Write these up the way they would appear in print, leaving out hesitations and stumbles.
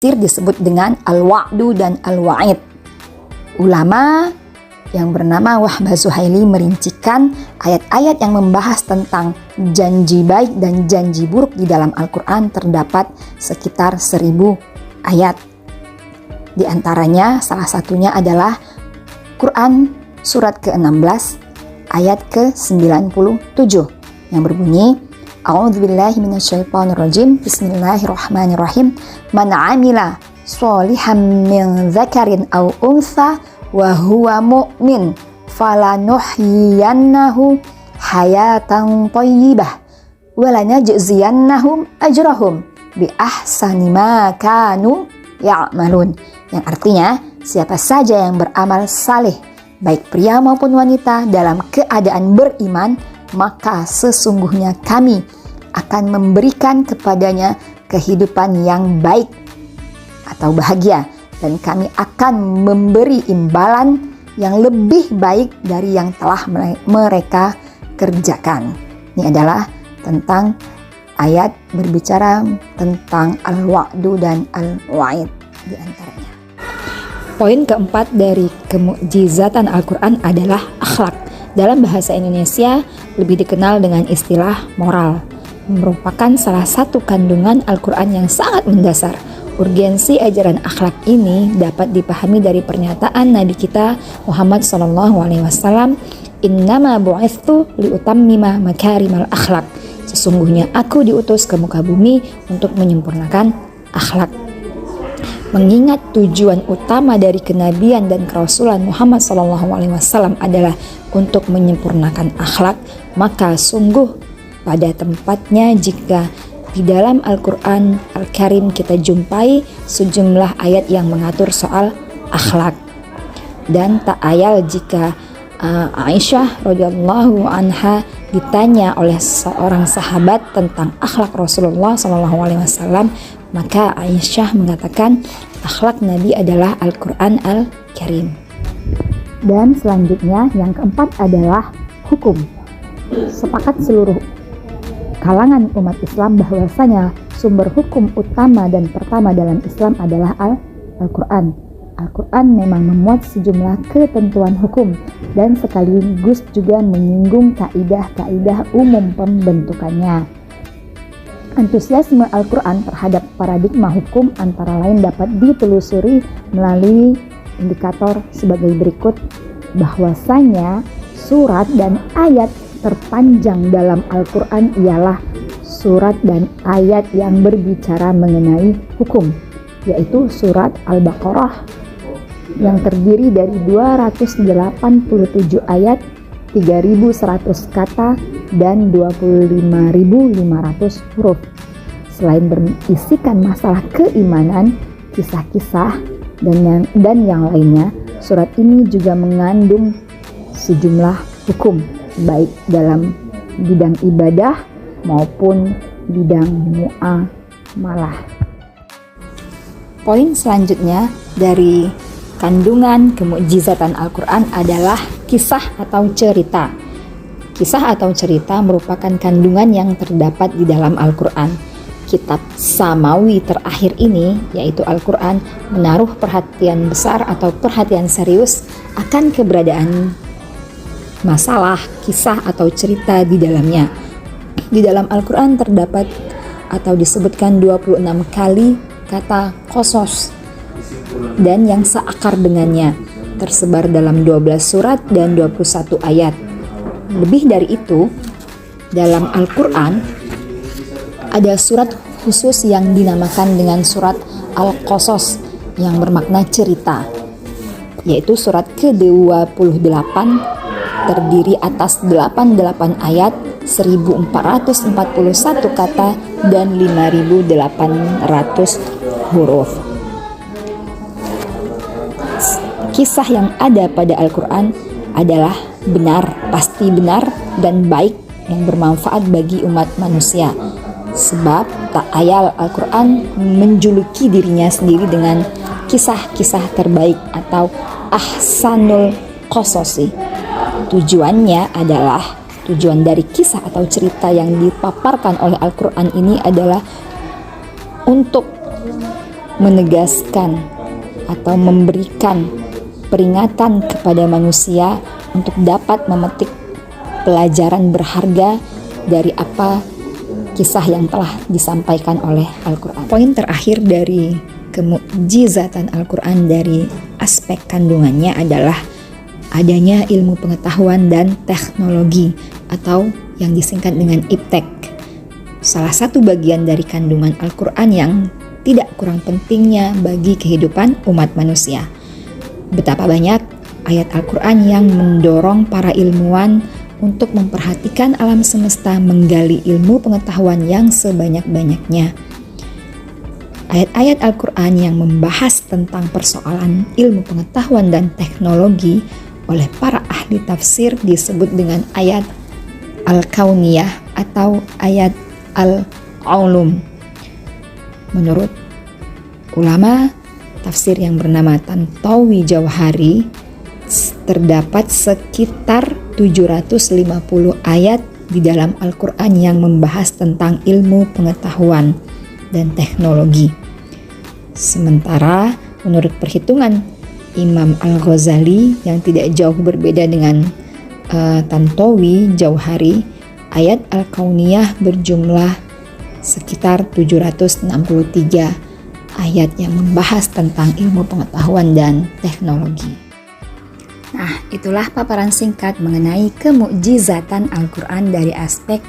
disebut dengan al-wa'du dan al-wa'id. Ulama yang bernama Wahbah Zuhaili merincikan ayat-ayat yang membahas tentang janji baik dan janji buruk di dalam Al-Quran terdapat sekitar 1000 ayat. Di antaranya salah satunya adalah Quran surat ke-16 ayat ke-97 yang berbunyi, A'udzubillahi minasyaitonirrajim. Bismillahirrahmanirrahim. Man 'amila sholihan min dzakarin aw untha wa huwa mu'min falanuhyiyannahu hayatan thayyibah wa lanajziyannahum ajrahum bi ahsani ma kanu ya'malun. Yang artinya, siapa saja yang beramal saleh, baik pria maupun wanita, dalam keadaan beriman, maka sesungguhnya kami akan memberikan kepadanya kehidupan yang baik atau bahagia, dan kami akan memberi imbalan yang lebih baik dari yang telah mereka kerjakan. Ini adalah tentang ayat berbicara tentang al-wa'du dan al-wa'id di antaranya. Poin keempat dari kemukjizatan Al-Quran adalah akhlak. Dalam bahasa Indonesia lebih dikenal dengan istilah moral, merupakan salah satu kandungan Al-Quran yang sangat mendasar. Urgensi ajaran akhlak ini dapat dipahami dari pernyataan Nabi kita Muhammad SAW, Innama bu'ithtu liutammima makarimal akhlak. Sesungguhnya aku diutus ke muka bumi untuk menyempurnakan akhlak. Mengingat tujuan utama dari kenabian dan kerasulan Muhammad SAW adalah untuk menyempurnakan akhlak, maka sungguh pada tempatnya jika di dalam Al-Quran Al-Karim kita jumpai sejumlah ayat yang mengatur soal akhlak. Dan tak ayal jika Aisyah radhiyallahu anha ditanya oleh seorang sahabat tentang akhlak Rasulullah SAW, maka Aisyah mengatakan akhlak Nabi adalah Al-Quran Al-Karim. Dan selanjutnya yang keempat adalah hukum. Sepakat seluruh kalangan umat Islam bahwasanya sumber hukum utama dan pertama dalam Islam adalah Al-Quran. Al-Quran memang memuat sejumlah ketentuan hukum dan sekaligus juga menyinggung kaidah-kaidah umum pembentukannya. Antusiasme Al-Quran terhadap paradigma hukum antara lain dapat ditelusuri melalui indikator sebagai berikut, bahwasanya surat dan ayat terpanjang dalam Al-Quran ialah surat dan ayat yang berbicara mengenai hukum, yaitu surat Al-Baqarah yang terdiri dari 287 ayat, 3.100 kata, dan 25.500 huruf. Selain berisikan masalah keimanan, kisah-kisah, dan yang lainnya, surat ini juga mengandung sejumlah hukum, baik dalam bidang ibadah maupun bidang muamalah. Poin selanjutnya dari kandungan kemukjizatan Al-Quran adalah kisah atau cerita. Kisah atau cerita merupakan kandungan yang terdapat di dalam Al-Quran. Kitab Samawi terakhir ini, yaitu Al-Quran, menaruh perhatian besar atau perhatian serius akan keberadaan masalah, kisah atau cerita di dalamnya. Di dalam Al-Quran terdapat atau disebutkan 26 kali kata qasas dan yang seakar dengannya, tersebar dalam 12 surat dan 21 ayat. Lebih dari itu, dalam Al-Quran ada surat khusus yang dinamakan dengan surat Al-Qasas yang bermakna cerita, yaitu surat ke-28 terdiri atas 88 ayat, 1441 kata, dan 5800 huruf. Kisah yang ada pada Al-Quran adalah benar, pasti benar, dan baik yang bermanfaat bagi umat manusia. Sebab tak ayal Al-Quran menjuluki dirinya sendiri dengan kisah-kisah terbaik atau ahsanul qasasi. Tujuan dari kisah atau cerita yang dipaparkan oleh Al-Quran ini adalah untuk menegaskan atau memberikan peringatan kepada manusia untuk dapat memetik pelajaran berharga dari apa kisah yang telah disampaikan oleh Al-Quran. Poin terakhir dari kemukjizatan Al-Quran dari aspek kandungannya adalah adanya ilmu pengetahuan dan teknologi atau yang disingkat dengan iptek. Salah satu bagian dari kandungan Al-Quran yang tidak kurang pentingnya bagi kehidupan umat manusia. Betapa banyak ayat Al-Quran yang mendorong para ilmuwan untuk memperhatikan alam semesta, menggali ilmu pengetahuan yang sebanyak-banyaknya. Ayat-ayat Al-Quran yang membahas tentang persoalan ilmu pengetahuan dan teknologi oleh para ahli tafsir disebut dengan ayat Al-Kauniyah atau ayat Al-Ulum. Menurut ulama tafsir yang bernama Tantawi Jauhari, terdapat sekitar 750 ayat di dalam Al-Quran yang membahas tentang ilmu pengetahuan dan teknologi. Sementara menurut perhitungan Imam Al-Ghazali yang tidak jauh berbeda dengan Tantawi Jauhari, ayat Al-Kauniyah berjumlah sekitar 763 ayat yang membahas tentang ilmu pengetahuan dan teknologi. Nah, itulah paparan singkat mengenai kemukjizatan Al-Quran dari aspek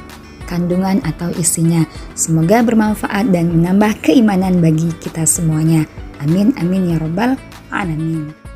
kandungan atau isinya. Semoga bermanfaat dan menambah keimanan bagi kita semuanya. Amin, amin ya rabbal alamin.